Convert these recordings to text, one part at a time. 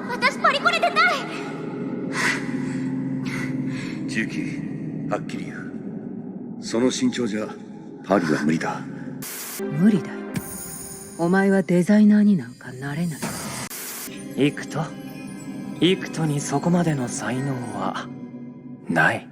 私パリコレ出たい。ジュキ、はっきり言う。その身長じゃパリは無理だ。無理だよ。お前はデザイナーになんかなれない。幾人にそこまでの才能はない。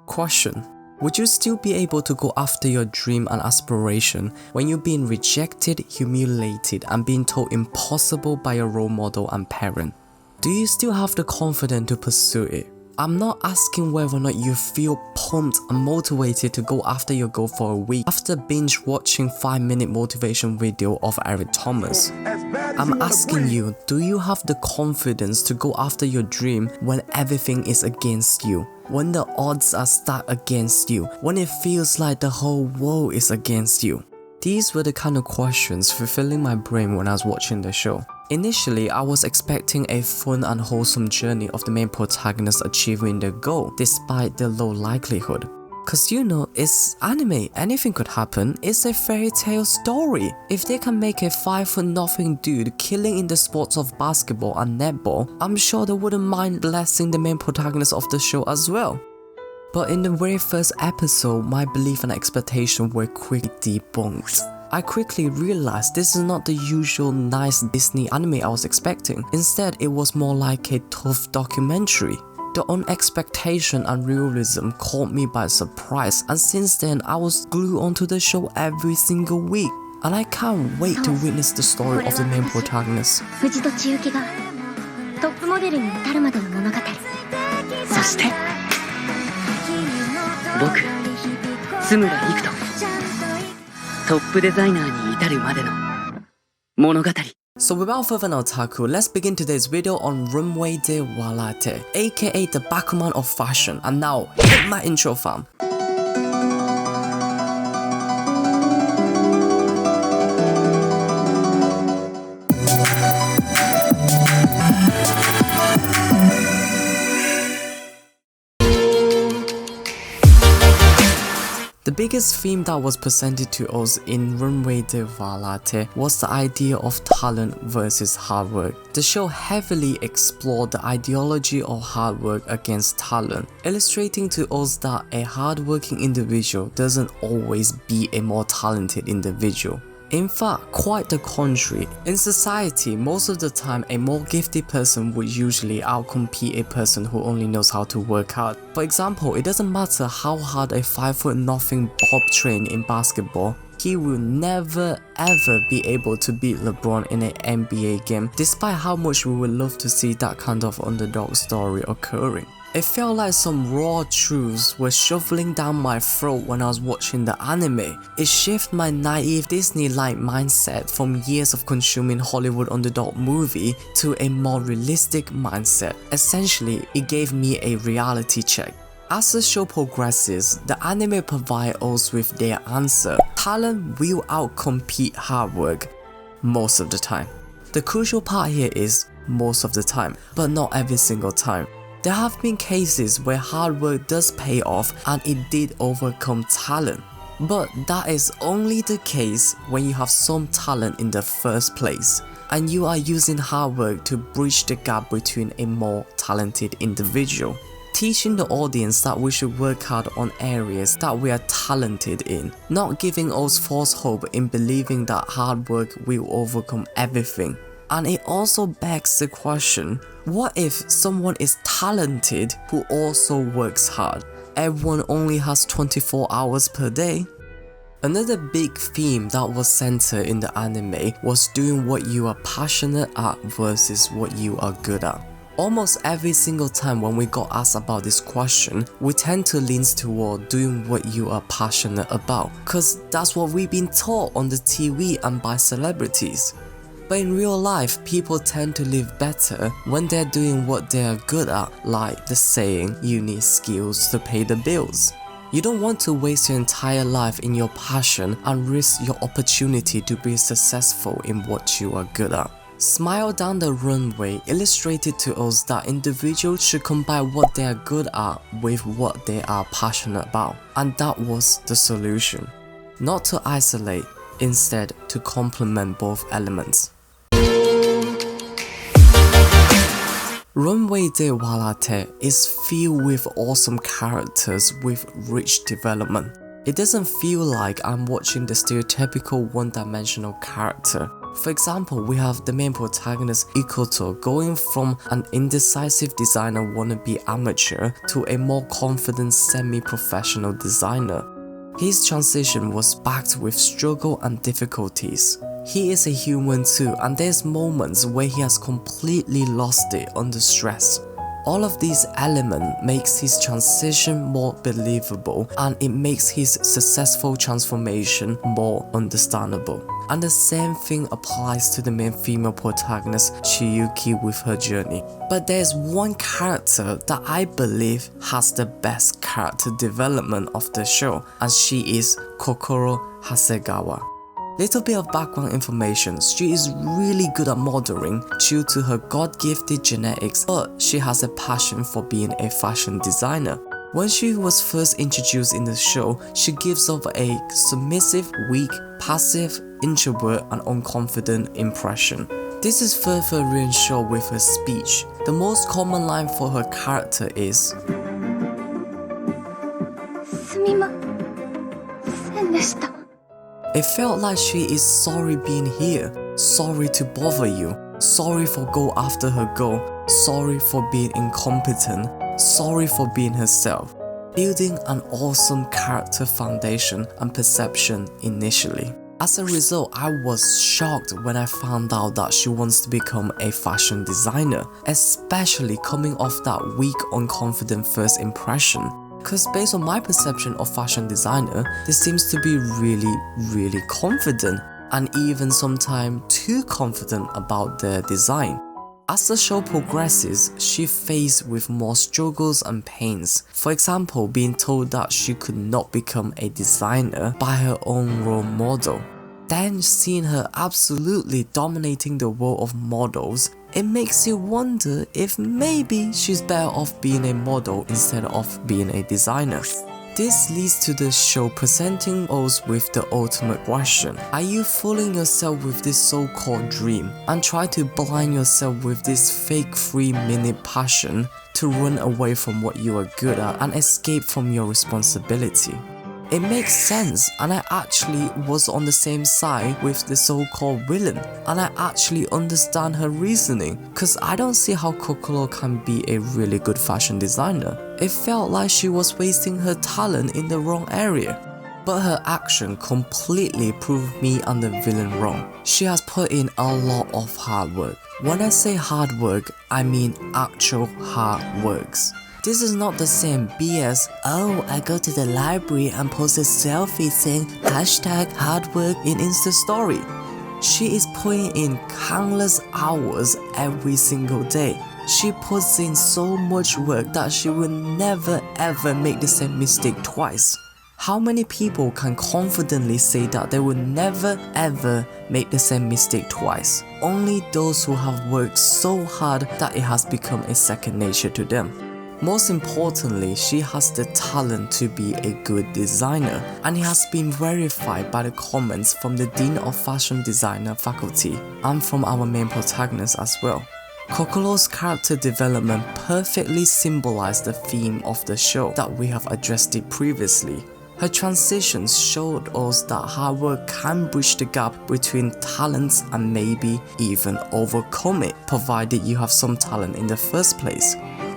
Question: Would you still be able to go after your dream and aspiration when you've been rejected, humiliated, and being told impossible by your role model and parent? Do you still have the confidence to pursue it? I'm not asking whether or not you feel pumped and motivated to go after your goal for a week after binge watching 5-minute motivation video of Eric Thomas. I'm asking you, do you have the confidence to go after your dream when everything is against you? When the odds are stacked against you? When it feels like the whole world is against you? These were the kind of questions fulfilling my brain when I was watching the show. Initially, I was expecting a fun and wholesome journey of the main protagonist achieving their goal, despite the low likelihood. Cause you know, it's anime, anything could happen, it's a fairy tale story. If they can make a 5'0" dude killing in the sports of basketball and netball, I'm sure they wouldn't mind blessing the main protagonist of the show as well. But in the very first episode, my belief and expectation were quickly debunked. I quickly realized this is not the usual nice Disney anime I was expecting. Instead, it was more like a tough documentary. The unexpectation and realism caught me by surprise, and since then I was glued onto the show every single week. And I can't wait to witness the story of the main protagonist. 藤戸千雪がトップモデルに至るまでの物語。そして僕、津村陸斗、トップデザイナーに至るまでの物語。 So without further ado, let's begin today's video on Runway de Waratte, aka the Bakuman of FASHION. And now, hit my intro fam. The biggest theme that was presented to us in Runway de Waratte was the idea of talent versus hard work. The show heavily explored the ideology of hard work against talent, illustrating to us that a hard-working individual doesn't always be a more talented individual. In fact, quite the contrary. In society, most of the time, a more gifted person would usually outcompete a person who only knows how to work hard. For example, it doesn't matter how hard a 5'0" Bob trained in basketball, he will never ever be able to beat LeBron in an NBA game, despite how much we would love to see that kind of underdog story occurring. It felt like some raw truths were shoveling down my throat when I was watching the anime. It shifted my naive Disney-like mindset from years of consuming Hollywood underdog movie to a more realistic mindset. Essentially, it gave me a reality check. As the show progresses, the anime provides us with their answer. Talent will outcompete hard work most of the time. The crucial part here is most of the time, but not every single time. There have been cases where hard work does pay off and it did overcome talent. But that is only the case when you have some talent in the first place and you are using hard work to bridge the gap between a more talented individual. Teaching the audience that we should work hard on areas that we are talented in, not giving us false hope in believing that hard work will overcome everything. And it also begs the question, what if someone is talented who also works hard? Everyone only has 24 hours per day. Another big theme that was centered in the anime was doing what you are passionate at versus what you are good at. Almost every single time when we got asked about this question, we tend to lean toward doing what you are passionate about, cause that's what we've been taught on the TV and by celebrities. But in real life, people tend to live better when they're doing what they are good at, like the saying, you need skills to pay the bills. You don't want to waste your entire life in your passion and risk your opportunity to be successful in what you are good at. Smile Down the Runway illustrated to us that individuals should combine what they are good at with what they are passionate about, and that was the solution. Not to isolate, instead to complement both elements. Runway de Waratte is filled with awesome characters with rich development. It doesn't feel like I'm watching the stereotypical one-dimensional character. For example, we have the main protagonist Ikoto going from an indecisive designer wannabe amateur to a more confident semi-professional designer. His transition was backed with struggle and difficulties. He is a human too, and there's moments where he has completely lost it under stress. All of these elements makes his transition more believable, and it makes his successful transformation more understandable. And the same thing applies to the main female protagonist Chiyuki with her journey. But there's one character that I believe has the best character development of the show, and she is Kokoro Hasegawa. Little bit of background information: she is really good at modeling due to her God-gifted genetics, but she has a passion for being a fashion designer. When she was first introduced in the show, she gives off a submissive, weak, passive, introvert and unconfident impression. This is further reassured with her speech. The most common line for her character is すみませんでした。 It felt like she is sorry being here, sorry to bother you, sorry for go after her goal, sorry for being incompetent, sorry for being herself, building an awesome character foundation and perception initially. As a result, I was shocked when I found out that she wants to become a fashion designer, especially coming off that weak, unconfident first impression. Because based on my perception of fashion designer, they seems to be really confident, and even sometimes too confident about their design. As the show progresses, she faced with more struggles and pains. For example, being told that she could not become a designer by her own role model. Then seeing her absolutely dominating the world of models, it makes you wonder if maybe she's better off being a model instead of being a designer. This leads to the show presenting us with the ultimate question: are you fooling yourself with this so-called dream and try to blind yourself with this fake 3-minute passion to run away from what you are good at and escape from your responsibility? It makes sense, and I actually was on the same side with the so-called villain, and I actually understand her reasoning, cause I don't see how Kokoro can be a really good fashion designer. It felt like she was wasting her talent in the wrong area. But her action completely proved me and the villain wrong. She has put in a lot of hard work. When I say hard work, I mean actual hard works. This is not the same BS, oh, I go to the library and post a selfie saying #hardwork in Insta story. She is putting in countless hours every single day. She puts in so much work that she will never ever make the same mistake twice. How many people can confidently say that they will never ever make the same mistake twice? Only those who have worked so hard that it has become a second nature to them. Most importantly, she has the talent to be a good designer, and it has been verified by the comments from the Dean of Fashion Designer faculty and from our main protagonist as well. Kokoro's character development perfectly symbolized the theme of the show that we have addressed it previously. Her transitions showed us that hard work can bridge the gap between talents and maybe even overcome it, provided you have some talent in the first place.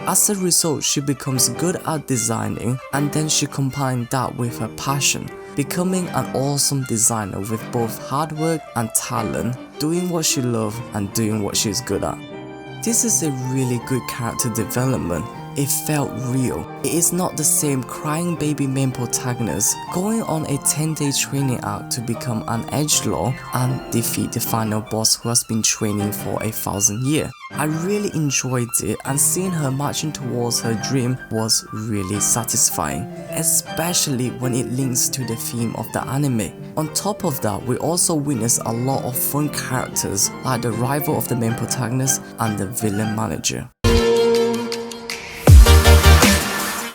As a result, she becomes good at designing, and then she combined that with her passion, becoming an awesome designer with both hard work and talent, doing what she loves and doing what she's good at. This is a really good character development. It felt real. It is not the same crying baby main protagonist going on a 10-day training arc to become an edgelord and defeat the final boss who has been training for 1,000 years. I really enjoyed it, and seeing her marching towards her dream was really satisfying, especially when it links to the theme of the anime. On top of that, we also witnessed a lot of fun characters like the rival of the main protagonist and the villain manager.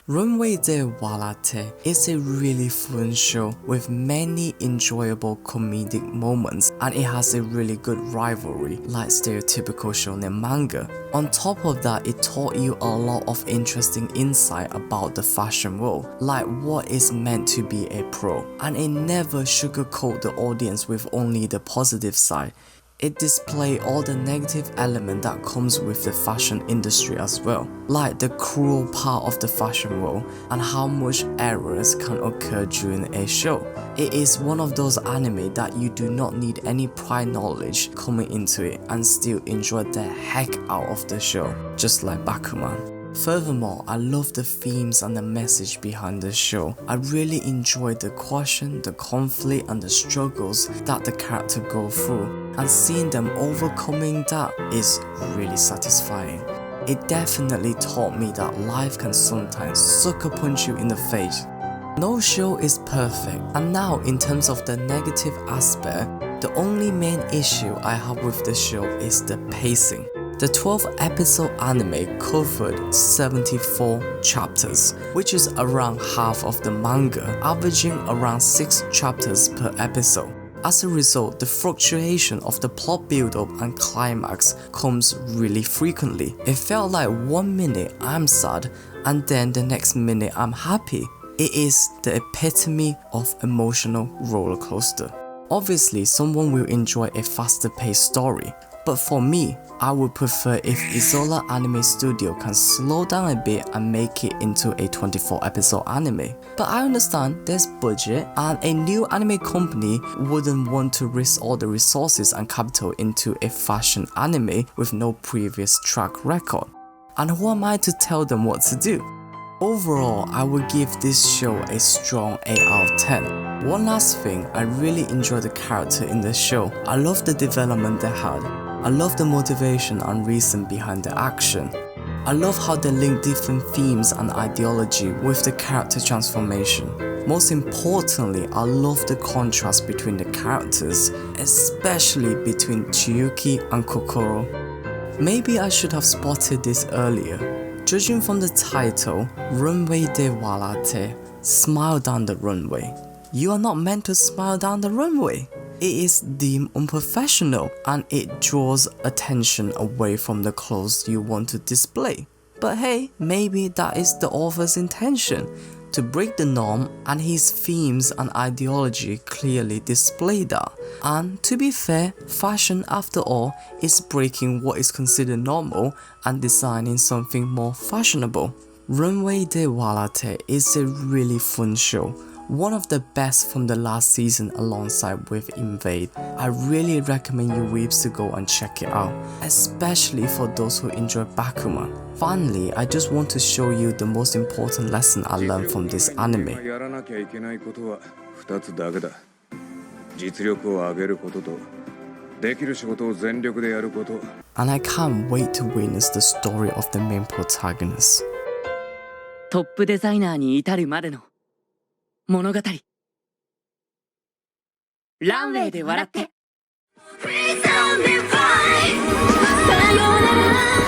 Runway de Waratte is a really fun show with many enjoyable comedic moments, and it has a really good rivalry like stereotypical shonen manga. On top of that, it taught you a lot of interesting insight about the fashion world, like what is meant to be a pro, and it never sugarcoat the audience with only the positive side. It displays all the negative element that comes with the fashion industry as well, like the cruel part of the fashion world and how much errors can occur during a show. It is one of those anime that you do not need any prior knowledge coming into it and still enjoy the heck out of the show, just like Bakuman. Furthermore, I love the themes and the message behind the show. I really enjoy the question, the conflict and the struggles that the character go through, and seeing them overcoming that is really satisfying. It definitely taught me that life can sometimes sucker punch you in the face. No show is perfect, and now in terms of the negative aspect, the only main issue I have with the show is the pacing. The 12 episode anime covered 74 chapters, which is around half of the manga, averaging around 6 chapters per episode. As a result, the fluctuation of the plot build-up and climax comes really frequently. It felt like 1 minute I'm sad and then the next minute I'm happy. It is the epitome of emotional roller coaster. Obviously, someone will enjoy a faster paced story, but for me, I would prefer if Isola Anime Studio can slow down a bit and make it into a 24 episode anime. But I understand there's budget, and a new anime company wouldn't want to risk all the resources and capital into a fashion anime with no previous track record. And who am I to tell them what to do? Overall, I would give this show a strong 8 out of 10. One last thing, I really enjoyed the character in the show. I love the development they had. I love the motivation and reason behind the action. I love how they link different themes and ideology with the character transformation. Most importantly, I love the contrast between the characters, especially between Chiyuki and Kokoro. Maybe I should have spotted this earlier. Judging from the title, Runway de Waratte, smile down the runway. You are not meant to smile down the runway. It is deemed unprofessional and it draws attention away from the clothes you want to display. But hey, maybe that is the author's intention, to break the norm, and his themes and ideology clearly display that. And to be fair, fashion after all is breaking what is considered normal and designing something more fashionable. Runway de Waratte is a really fun show. One of the best from the last season alongside with Invade. I really recommend you weebs to go and check it out, especially for those who enjoy Bakuman. Finally, I just want to show you the most important lesson I learned from this anime. And I can't wait to witness the story of the main protagonist. トップデザイナーに至るまでの物語。ランウェイで笑って。 Please don't be fine. さよなら